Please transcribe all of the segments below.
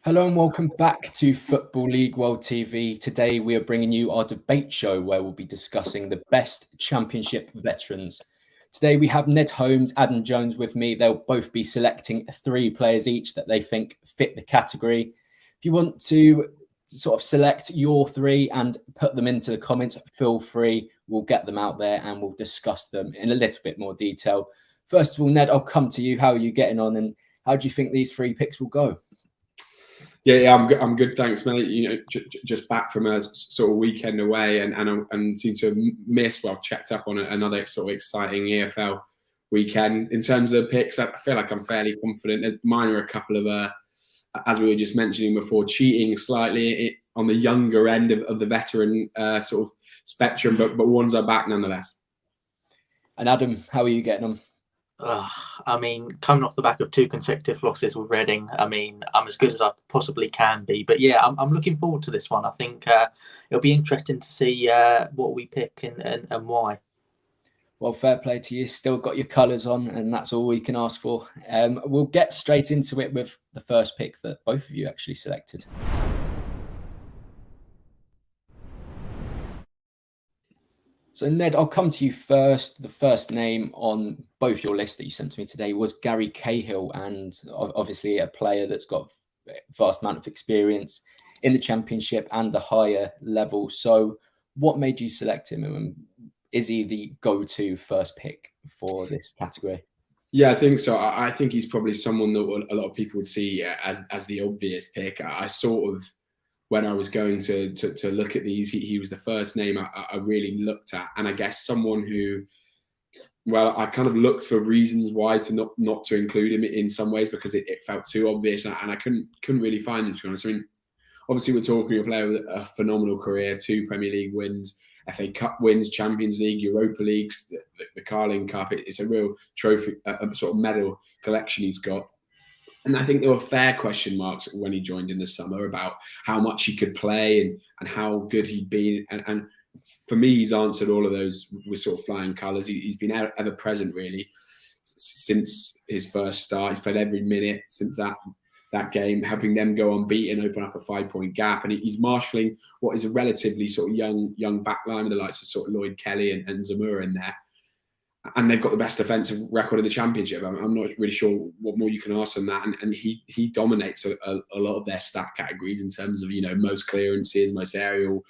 Hello and welcome back to Football League World TV. Today we are bringing you our debate show where we'll be discussing the best championship veterans. Today we have Ned Holmes, Adam Jones with me. They'll both be selecting 3 players each that they think fit the category. If you want to sort of select your 3 and put them into the comments, feel free. We'll get them out there and we'll discuss them in a little bit more detail. First of all, Ned, I'll come to you. How are you getting on and how do you think these 3 picks will go? Yeah, I'm good, thanks, mate. Just back from a sort of weekend away, and seem to have missed. Well, checked up on another sort of exciting EFL weekend. In terms of the picks, I feel like I'm fairly confident. Mine are a couple of, as we were just mentioning before, cheating slightly on the younger end of the veteran sort of spectrum, but ones are back nonetheless. And Adam, how are you getting on? Coming off the back of 2 consecutive losses with Reading, I'm as good as I possibly can be. But yeah, I'm looking forward to this one. I think it'll be interesting to see what we pick and why. Well, fair play to you. Still got your colours on, and that's all we can ask for. We'll get straight into it with the first pick that both of you actually selected. So, Ned, I'll come to you first. The first name on both your lists that you sent to me today was Gary Cahill, and obviously a player that's got a vast amount of experience in the Championship and the higher level. So what made you select him, and is he the go-to first pick for this category? Yeah, I think so. I think he's probably someone that a lot of people would see as the obvious pick. I sort of, when I was going to look at these, he was the first name I really looked at. And I guess someone who, well, I kind of looked for reasons why to not to include him in some ways, because it felt too obvious, and I couldn't really find him, to be honest. I mean, obviously we're talking a player with a phenomenal career, 2 Premier League wins, FA Cup wins, Champions League, Europa Leagues, the Carling Cup. It's a real trophy, a sort of medal collection he's got. And I think there were fair question marks when he joined in the summer about how much he could play and how good he'd been. And for me, he's answered all of those with sort of flying colours. He's been ever present, really, since his first start. He's played every minute since that game, helping them go unbeaten, open up a 5-point gap. And he's marshalling what is a relatively sort of young backline with the likes of sort of Lloyd Kelly and Zamora in there. And they've got the best defensive record in the Championship. I'm not really sure what more you can ask on that. And he dominates a lot of their stat categories in terms of, most clearances, most aerial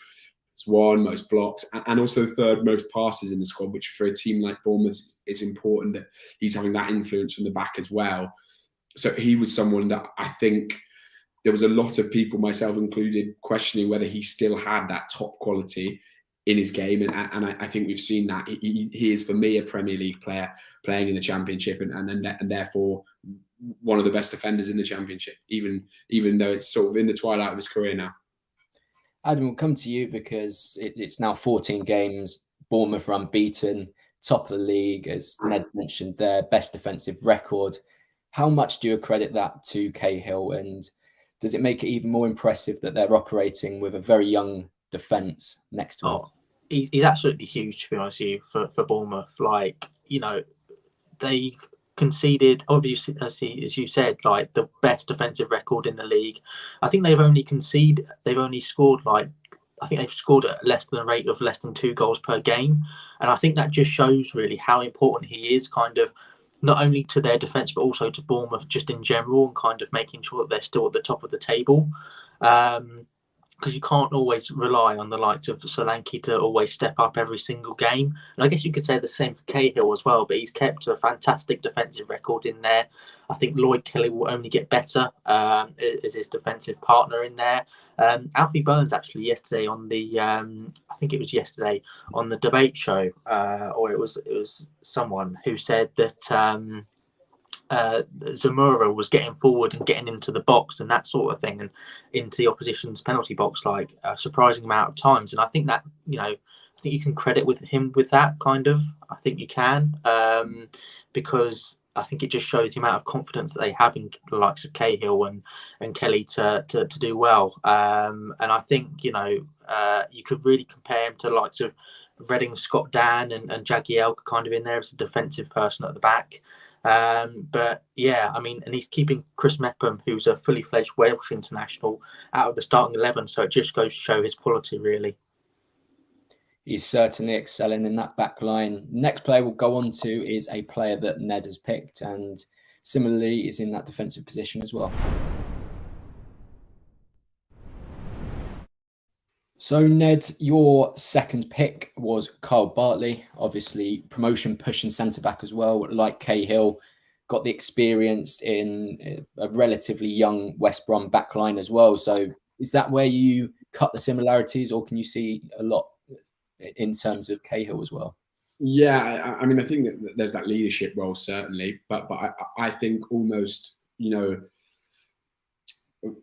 one, most blocks, and also 3rd most passes in the squad, which for a team like Bournemouth is important that he's having that influence from the back as well. So he was someone that I think there was a lot of people, myself included, questioning whether he still had that top quality in his game, and I think we've seen that he is, for me, a Premier League player playing in the Championship, and therefore one of the best defenders in the Championship, even though it's sort of in the twilight of his career now. Adam, we'll come to you because it's now 14 games. Bournemouth are unbeaten, top of the league, as Ned mentioned, their best defensive record. How much do you accredit that to Cahill, and does it make it even more impressive that they're operating with a very young defence next to him? He's absolutely huge, to be honest with you, for Bournemouth. They've conceded, obviously, as you said, like the best defensive record in the league. I think they've only scored I think they've scored at less than a rate of less than 2 goals per game. And I think that just shows really how important he is, kind of not only to their defence, but also to Bournemouth just in general, and kind of making sure that they're still at the top of the table. Because you can't always rely on the likes of Solanke to always step up every single game. And I guess you could say the same for Cahill as well, but he's kept a fantastic defensive record in there. I think Lloyd Kelly will only get better as his defensive partner in there. Alfie Burns actually yesterday on the, I think it was yesterday on the debate show, or it was someone who said that Zamora was getting forward and getting into the box and that sort of thing, and into the opposition's penalty box like a surprising amount of times. And I think that, I think you can credit with him with that kind of. I think you can, because I think it just shows the amount of confidence that they have in the likes of Cahill and Kelly to do well. And I think, you could really compare him to the likes of Reading Scott Dan and Jagielka kind of in there as a defensive person at the back. But yeah, I mean, and he's keeping Chris Mepham, who's a fully fledged Welsh international, out of the starting 11. So it just goes to show his quality, really. He's certainly excelling in that back line. Next player we'll go on to is a player that Ned has picked, and similarly is in that defensive position as well. So Ned, your second pick was Kyle Bartley, obviously promotion pushing centre back as well, like Cahill, got the experience in a relatively young West Brom backline as well. So is that where you cut the similarities, or can you see a lot in terms of Cahill as well? Yeah, I mean, I think that there's that leadership role certainly, but I think almost, you know,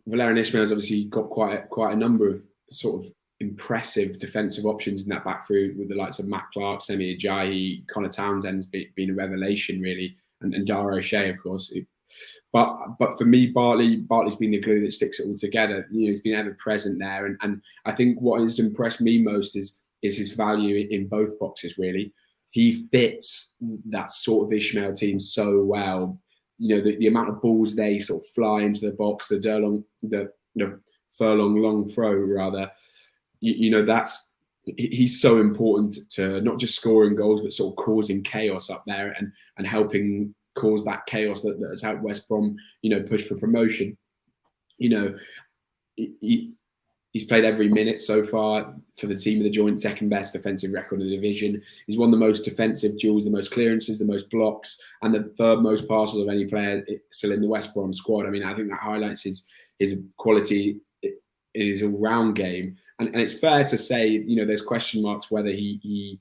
Valérien Ismaël's obviously got quite a number of sort of impressive defensive options in that back three, with the likes of Matt Clark, Semi Ajayi, Connor Townsend's been a revelation really, and Dara O'Shea, of course. But for me, Bartley's been the glue that sticks it all together. You know, he's been ever present there, and I think what has impressed me most is his value in both boxes. Really, he fits that sort of Ismaël team so well. You know, the amount of balls they sort of fly into the box, the furlong long throw rather. You know, he's so important to not just scoring goals, but sort of causing chaos up there and helping cause that chaos that has helped West Brom, you know, push for promotion. You know, he's played every minute so far for the team with the joint second best defensive record in the division. He's won the most defensive duels, the most clearances, the most blocks, and the third most passes of any player still in the West Brom squad. I mean, I think that highlights his quality in his all-round game. And it's fair to say, you know, there's question marks whether he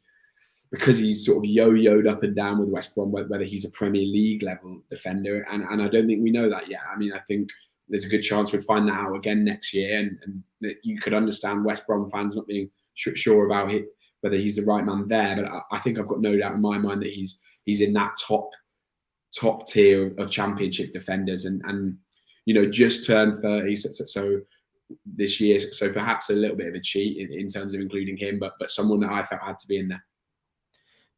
because he's sort of yo-yoed up and down with West Brom, whether he's a Premier League level defender. And I don't think we know that yet. I mean, I think there's a good chance we'd find that out again next year. And you could understand West Brom fans not being sure about it, whether he's the right man there. But I think I've got no doubt in my mind that he's in that top tier of Championship defenders, and you know, just turned 30. So this year, so perhaps a little bit of a cheat in terms of including him, but someone that I felt had to be in there.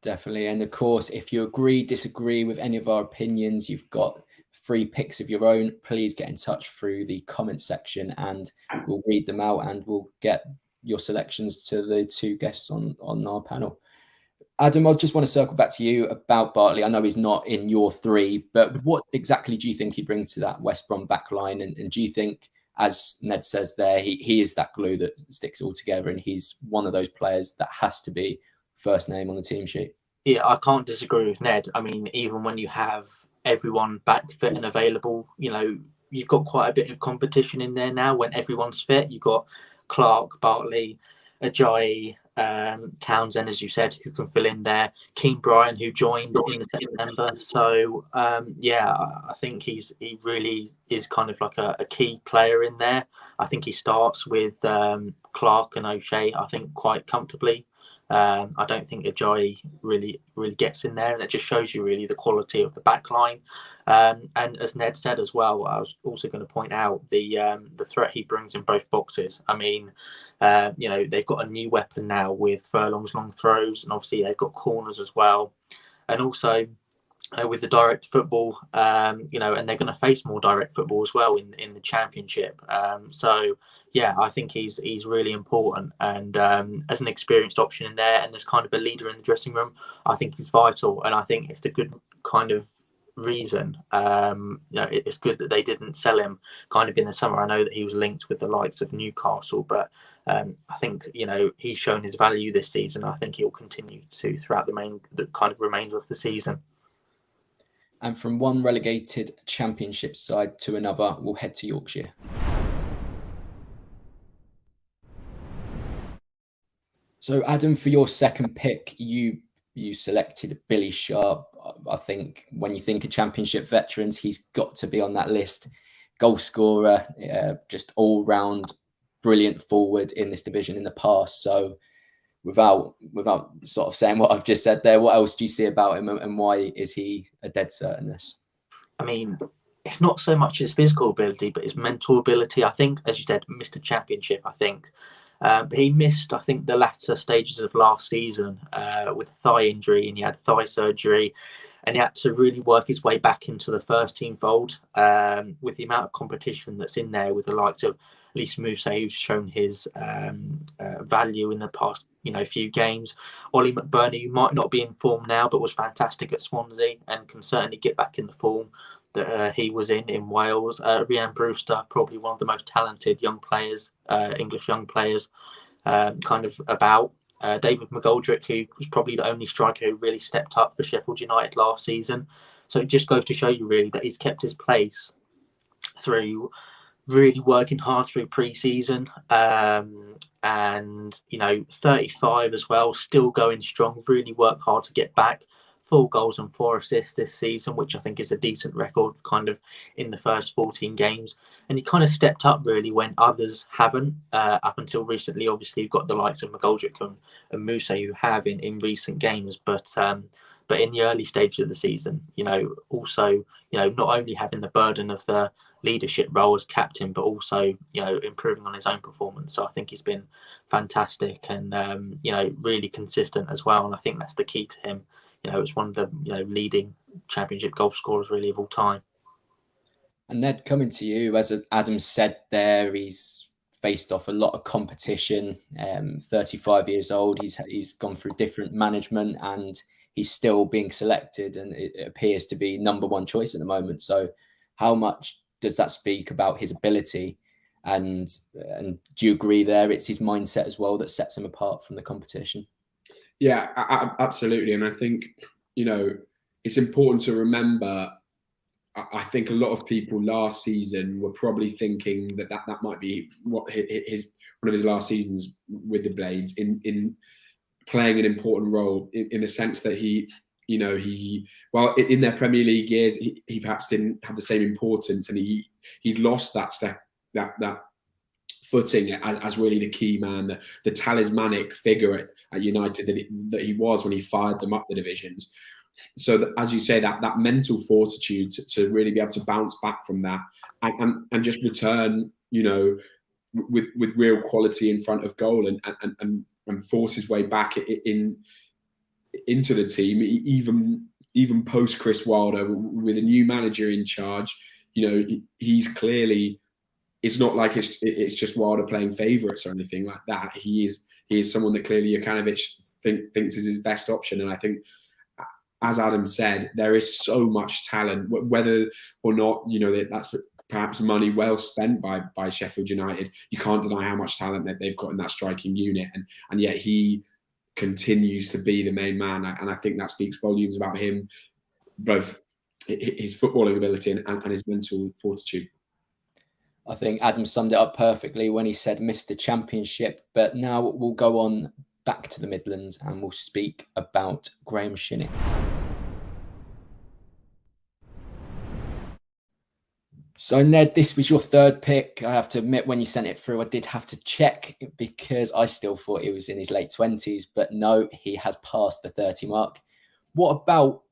Definitely. And of course, if you agree, disagree with any of our opinions, you've got 3 picks of your own, please get in touch through the comment section and we'll read them out and we'll get your selections to the 2 guests on our panel. Adam, I just want to circle back to you about Bartley. I know he's not in your 3, but what exactly do you think he brings to that West Brom backline? And do you think, as Ned says there, he is that glue that sticks it all together, and he's one of those players that has to be first name on the team sheet? Yeah, I can't disagree with Ned. I mean, even when you have everyone back fit and available, you know, you've got quite a bit of competition in there now when everyone's fit. You've got Clark, Bartley, Ajayi, Townsend, as you said, who can fill in there. Keane Bryan, who joined in September. So, yeah, I think he really is kind of like a key player in there. I think he starts with Clark and O'Shea, I think, quite comfortably. I don't think Ajayi really gets in there, and it just shows you really the quality of the back line. And as Ned said as well, I was also going to point out the threat he brings in both boxes. I mean, you know, they've got a new weapon now with Furlong's long throws, and obviously they've got corners as well, and also with the direct football, you know, and they're going to face more direct football as well in the Championship. So yeah, I think he's really important, and as an experienced option in there, and as kind of a leader in the dressing room, I think he's vital, and I think it's a good kind of reason. You know, it's good that they didn't sell him kind of in the summer. I know that he was linked with the likes of Newcastle, but I think, you know, he's shown his value this season. I think he'll continue to throughout the kind of remainder of the season. And from one relegated Championship side to another, we'll head to Yorkshire. So, Adam, for your second pick, you selected Billy Sharp. I think when you think of Championship veterans, he's got to be on that list. Goal scorer, just all-round brilliant forward in this division in the past. So, without sort of saying what I've just said there, what else do you see about him, and why is he a dead certainness? I mean, it's not so much his physical ability, but his mental ability. I think, as you said, Mr. Championship, I think. He missed, I think, the latter stages of last season with a thigh injury, and he had thigh surgery. and he had to really work his way back into the first team fold with the amount of competition that's in there with the likes of at least Musa, who's shown his value in the past few games. Ollie McBurney, who might not be in form now, but was fantastic at Swansea and can certainly get back in the form that he was in Wales. Rhian Brewster, probably one of the most talented young players, English young players, kind of about. David McGoldrick, who was probably the only striker who really stepped up for Sheffield United last season. So it just goes to show you really that he's kept his place through really working hard through pre-season, and 35 as well, still going strong, really worked hard to get back. 4 goals and 4 assists this season, which I think is a decent record kind of in the first 14 games. And he kind of stepped up really when others haven't, up until recently. Obviously, you've got the likes of McGoldrick and Musa who have in recent games, but in the early stages of the season, also, not only having the burden of the leadership role as captain, but also, improving on his own performance. So I think he's been fantastic and, really consistent as well. And I think that's the key to him. It's one of the leading championship goal scorers really of all time. And Ned, coming to you, as Adam said there, he's faced off a lot of competition. 35 years old, he's gone through different management, and he's still being selected, and it appears to be number one choice at the moment. So, how much does that speak about his ability? And do you agree there? It's his mindset as well that sets him apart from the competition. Yeah, absolutely. And I think, it's important to remember, I think a lot of people last season were probably thinking that might be what one of his last seasons with the Blades in playing an important role in the sense that he in their Premier League years, he perhaps didn't have the same importance, and he'd lost that step, that footing as really the key man, the talismanic figure at United that he was when he fired them up the divisions. So as you say, that mental fortitude to really be able to bounce back from that and just return, with real quality in front of goal and force his way back into the team, even post Chris Wilder, with a new manager in charge. He's clearly. It's not like it's just Wilder playing favourites or anything like that. He is someone that clearly Jokanovic thinks is his best option. And I think, as Adam said, there is so much talent, whether or not that's perhaps money well spent by Sheffield United. You can't deny how much talent that they've got in that striking unit, and yet he continues to be the main man. And I think that speaks volumes about him, both his footballing ability and his mental fortitude. I think Adam summed it up perfectly when he said Mr. Championship. But now we'll go on back to the Midlands and we'll speak about Graham Shinney. So Ned, this was your third pick. I have to admit, when you sent it through, I did have to check because I still thought he was in his late 20s. But no, he has passed the 30 mark. What about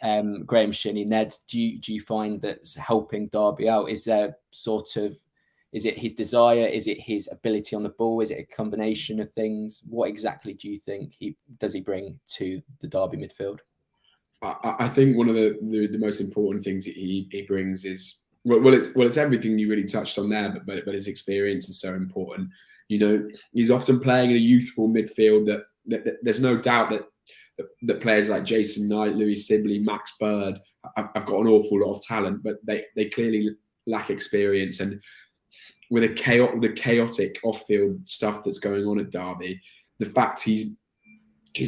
Graham Shinney, Ned? Do you find that's helping Derby out? Is it his desire? Is it his ability on the ball? Is it a combination of things? What exactly do you think does he bring to the Derby midfield? I think one of the most important things he brings is it's everything you really touched on there, but his experience is so important. He's often playing in a youthful midfield that there's no doubt that players like Jason Knight, Louis Sibley, Max Bird have got an awful lot of talent, but they clearly lack experience. And with the chaotic off-field stuff that's going on at Derby, the fact he's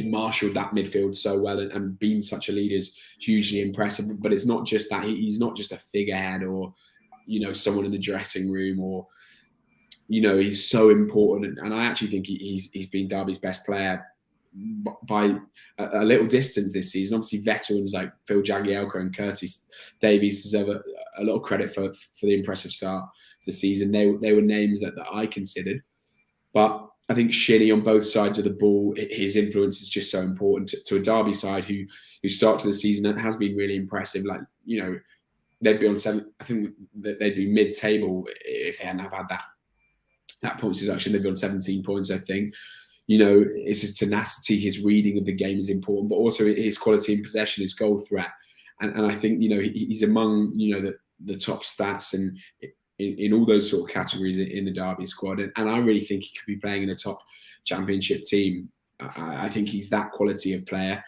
marshalled that midfield so well and been such a leader is hugely impressive. But it's not just that. He's not just a figurehead or, someone in the dressing room, or, he's so important. And I actually think he's been Derby's best player by a little distance this season. Obviously, veterans like Phil Jagielka and Curtis Davies deserve a lot of credit for the impressive start of the season. They were names that I considered. But I think Shinney on both sides of the ball, his influence is just so important to a Derby side who start to the season has been really impressive. Like, they'd be on 7. I think that they'd be mid-table if they hadn't have had that points deduction. They'd be on 17 points, I think. it's his tenacity, his reading of the game is important, but also his quality in possession, his goal threat. And I think, he's among, the top stats and in all those sort of categories in the Derby squad. And I really think he could be playing in a top championship team. I think he's that quality of player.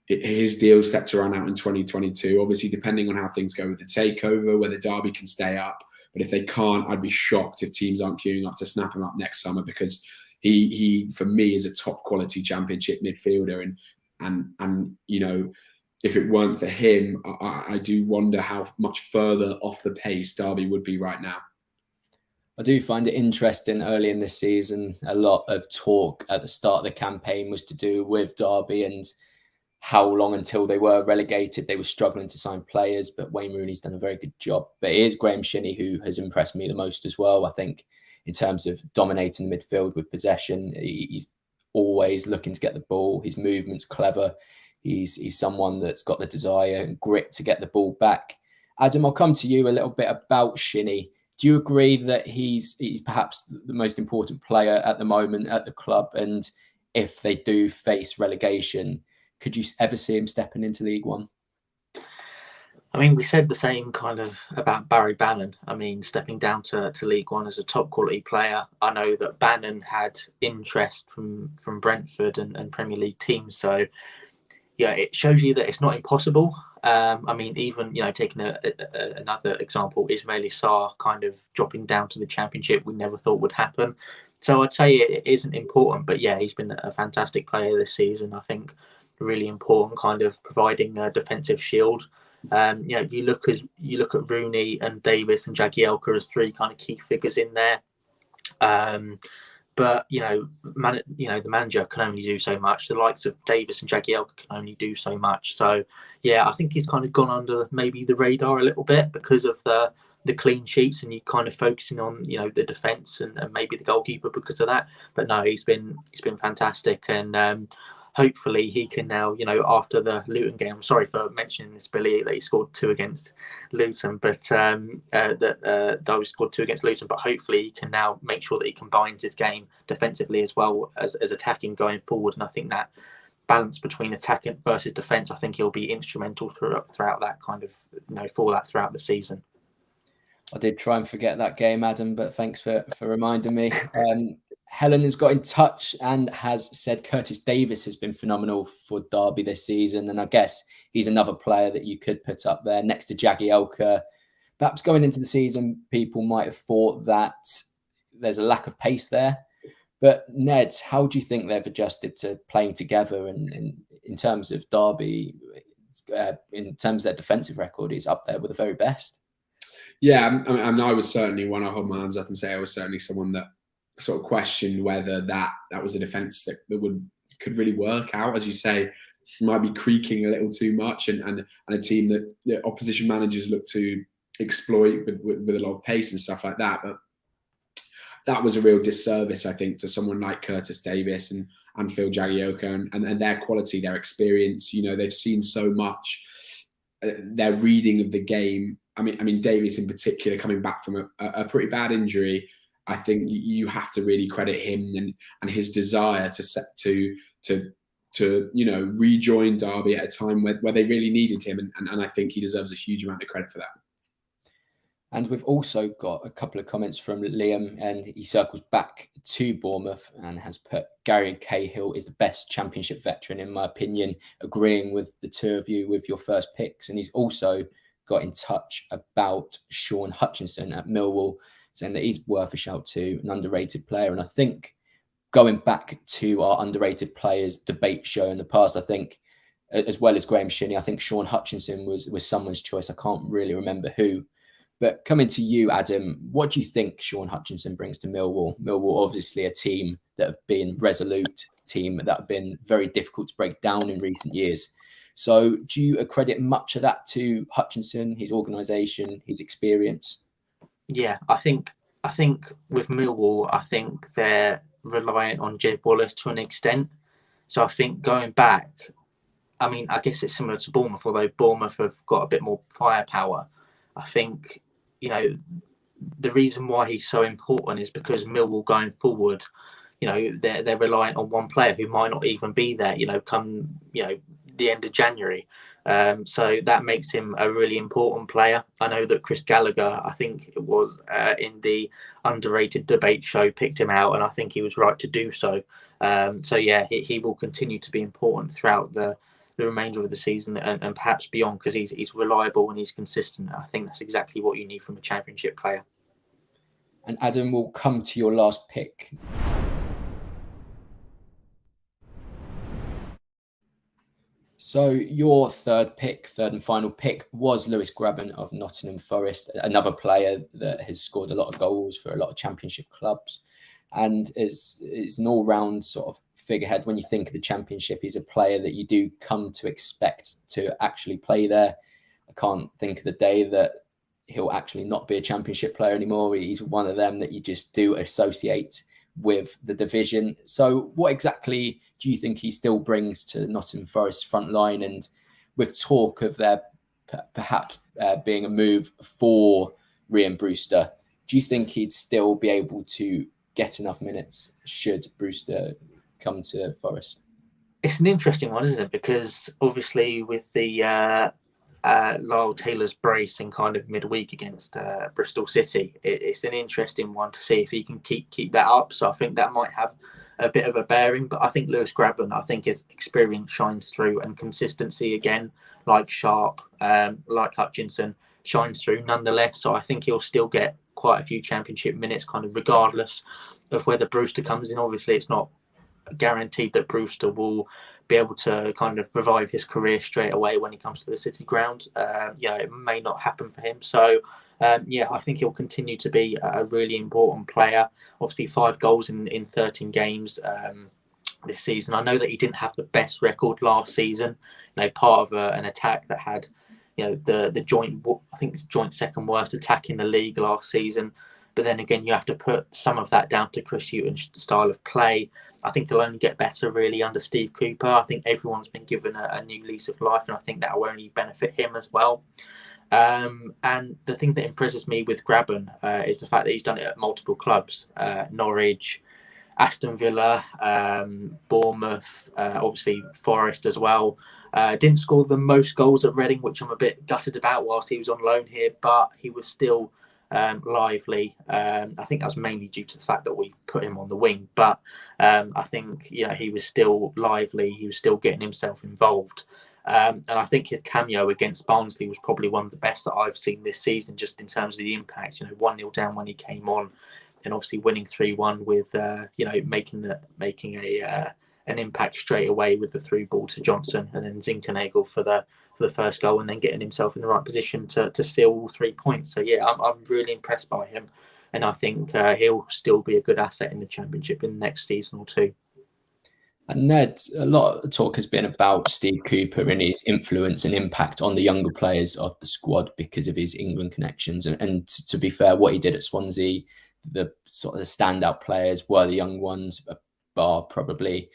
His deal's set to run out in 2022, obviously, depending on how things go with the takeover, whether Derby can stay up. But if they can't, I'd be shocked if teams aren't queuing up to snap him up next summer, because he for me, is a top quality championship midfielder. And if it weren't for him, I do wonder how much further off the pace Derby would be right now. I do find it interesting. Early in this season, a lot of talk at the start of the campaign was to do with Derby and how long until they were relegated. They were struggling to sign players, but Wayne Rooney's done a very good job. But it is Graham Shinney who has impressed me the most as well. I think in terms of dominating the midfield with possession, he's always looking to get the ball. His movement's clever. He's someone that's got the desire and grit to get the ball back. Adam, I'll come to you a little bit about Shinney. Do you agree that he's perhaps the most important player at the moment at the club? And if they do face relegation, could you ever see him stepping into League One? I mean, we said the same kind of about Barry Bannan. I mean, stepping down to League One as a top quality player. I know that Bannan had interest from Brentford and Premier League teams. So, yeah, it shows you that it's not impossible. I mean, even, taking another example, Ismail Sarr kind of dropping down to the Championship, we never thought would happen. So I'd say it isn't important. But, yeah, he's been a fantastic player this season. I think really important, kind of providing a defensive shield. You look at Rooney and Davis and Jagielka as three kind of key figures in there. But the manager can only do so much. The likes of Davis and Jagielka can only do so much. So yeah, I think he's kind of gone under maybe the radar a little bit because of the clean sheets, and you kind of focusing on the defence and maybe the goalkeeper because of that. But no, he's been fantastic, and hopefully he can now, after the Luton game, I'm sorry for mentioning this, Billy, that he scored 2 against Luton, but Derby scored 2 against Luton, but hopefully he can now make sure that he combines his game defensively as well as attacking going forward. And I think that balance between attacking versus defence, I think he'll be instrumental throughout that kind of, for that throughout the season. I did try and forget that game, Adam, but thanks for reminding me. Helen has got in touch and has said Curtis Davis has been phenomenal for Derby this season. And I guess he's another player that you could put up there next to Jagielka. Perhaps going into the season, people might have thought that there's a lack of pace there. But Ned, how do you think they've adjusted to playing together? And in terms of Derby, in terms of their defensive record, is up there with the very best. Yeah, I was certainly, when I hold my hands up and say I was certainly someone that sort of questioned whether that was a defence that could really work out. As you say, might be creaking a little too much, and a team that the opposition managers look to exploit with a lot of pace and stuff like that. But that was a real disservice, I think, to someone like Curtis Davis and Phil Jagielka and their quality, their experience. They've seen so much, their reading of the game. I mean, Davis in particular, coming back from a pretty bad injury, I think you have to really credit him and his desire to rejoin Derby at a time where they really needed him, and I think he deserves a huge amount of credit for that. And we've also got a couple of comments from Liam, and he circles back to Bournemouth and has put Gary Cahill is the best Championship veteran, in my opinion, agreeing with the two of you with your first picks. And he's also got in touch about Sean Hutchinson at Millwall, saying that he's worth a shout too, an underrated player. And I think going back to our underrated players debate show in the past, I think, as well as Graham Shinney, I think Sean Hutchinson was someone's choice. I can't really remember who. But coming to you, Adam, what do you think Sean Hutchinson brings to Millwall? Millwall, obviously a team that have been resolute, team that have been very difficult to break down in recent years. So do you accredit much of that to Hutchinson, his organisation, his experience? Yeah, I think with Millwall, I think they're reliant on Jed Wallace to an extent. So I think going back, I mean, I guess it's similar to Bournemouth, although Bournemouth have got a bit more firepower. I think, the reason why he's so important is because Millwall going forward, they're reliant on one player who might not even be there, come the end of January. So that makes him a really important player. I know that Chris Gallagher, I think it was in the underrated debate show, picked him out, and I think he was right to do so. So yeah, he will continue to be important throughout the remainder of the season and perhaps beyond, because he's reliable and he's consistent. I think that's exactly what you need from a championship player. And Adam, will come to your last pick. So your third and final pick, was Lewis Grabban of Nottingham Forest, another player that has scored a lot of goals for a lot of championship clubs and is an all-round sort of figurehead. When you think of the championship, he's a player that you do come to expect to actually play there. I can't think of the day that he'll actually not be a championship player anymore. He's one of them that you just do associate with the division. So what exactly do you think he still brings to Nottingham Forest front line? And with talk of there perhaps being a move for Rhian Brewster, do you think he'd still be able to get enough minutes should Brewster come to Forest? It's an interesting one, isn't it? Because obviously with the Lyle Taylor's brace in kind of midweek against Bristol City, it's an interesting one to see if he can keep that up. So I think that might have a bit of a bearing. But I think Lewis Grabban, I think his experience shines through, and consistency again, like Sharp, like Hutchinson, shines through nonetheless. So I think he'll still get quite a few championship minutes, kind of regardless of whether Brewster comes in. Obviously, it's not guaranteed that Brewster will be able to kind of revive his career straight away when he comes to the City ground. It may not happen for him. So, I think he'll continue to be a really important player. Obviously, 5 goals in 13 games this season. I know that he didn't have the best record last season. Part of an attack that had, the joint, I think it's joint second worst attack in the league last season. But then again, you have to put some of that down to Chris Hughton's style of play. I think he'll only get better really under Steve Cooper. I think everyone's been given a new lease of life, and I think that will only benefit him as well. And the thing that impresses me with Grabban is the fact that he's done it at multiple clubs, Norwich, Aston Villa, Bournemouth, obviously Forest as well. Didn't score the most goals at Reading, which I'm a bit gutted about whilst he was on loan here, but he was still lively. I think that was mainly due to the fact that we put him on the wing, but I think he was still lively. He was still getting himself involved, and I think his cameo against Barnsley was probably one of the best that I've seen this season, just in terms of the impact. 1-0 down when he came on, and obviously winning 3-1 with making an impact straight away with the through ball to Johnson, and then Zinchenko for the first goal, and then getting himself in the right position to steal all 3 points. So yeah, I'm really impressed by him, and I think he'll still be a good asset in the Championship in the next season or two. And Ned, a lot of talk has been about Steve Cooper and his influence and impact on the younger players of the squad because of his England connections. And to be fair, what he did at Swansea, the sort of the standout players were the young ones, bar probably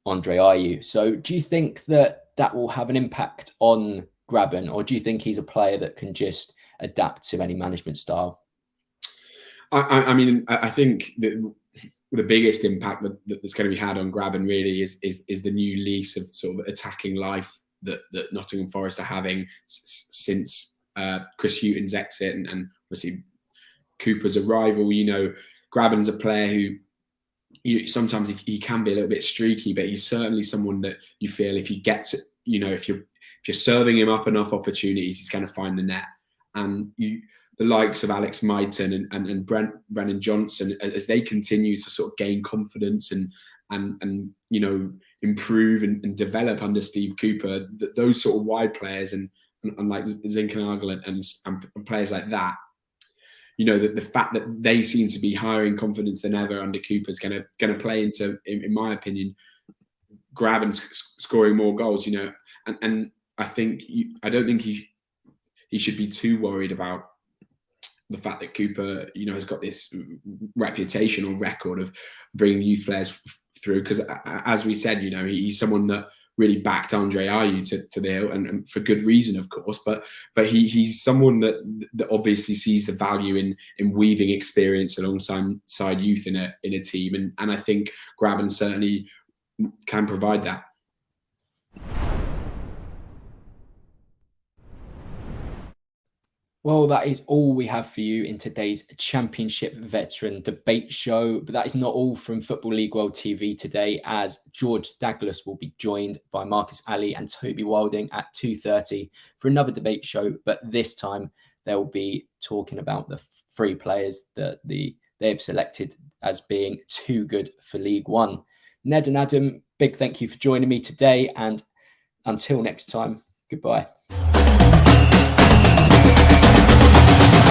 Andre Ayew. So do you think that will have an impact on Grabban, or do you think he's a player that can just adapt to any management style? I think that the biggest impact that's going to be had on Grabban really is the new lease of sort of attacking life that Nottingham Forest are having since Chris Hughton's exit and obviously Cooper's arrival. Grabban's a player who sometimes he can be a little bit streaky, but he's certainly someone that you feel if he gets, if you're serving him up enough opportunities, he's going to find the net. And the likes of Alex Mighton and Brennan Johnson, as they continue to sort of gain confidence and improve and develop under Steve Cooper, those sort of wide players and like Zinchenko and players like that, the fact that they seem to be higher in confidence than ever under Cooper is going to play into, in my opinion, Grabban scoring more goals. And I don't think he should be too worried about the fact that Cooper, has got this reputation or record of bringing youth players through. Because as we said, he's someone that really backed Andre Ayew to the hill, and for good reason, of course. But he's someone that obviously sees the value in weaving experience alongside youth in a team, and I think Graben certainly can provide that. Well, that is all we have for you in today's Championship Veteran Debate Show. But that is not all from Football League World TV today, as George Douglas will be joined by Marcus Ali and Toby Wilding at 2:30 for another debate show. But this time they'll be talking about the 3 players that they've selected as being too good for League One. Ned and Adam, big thank you for joining me today. And until next time, goodbye.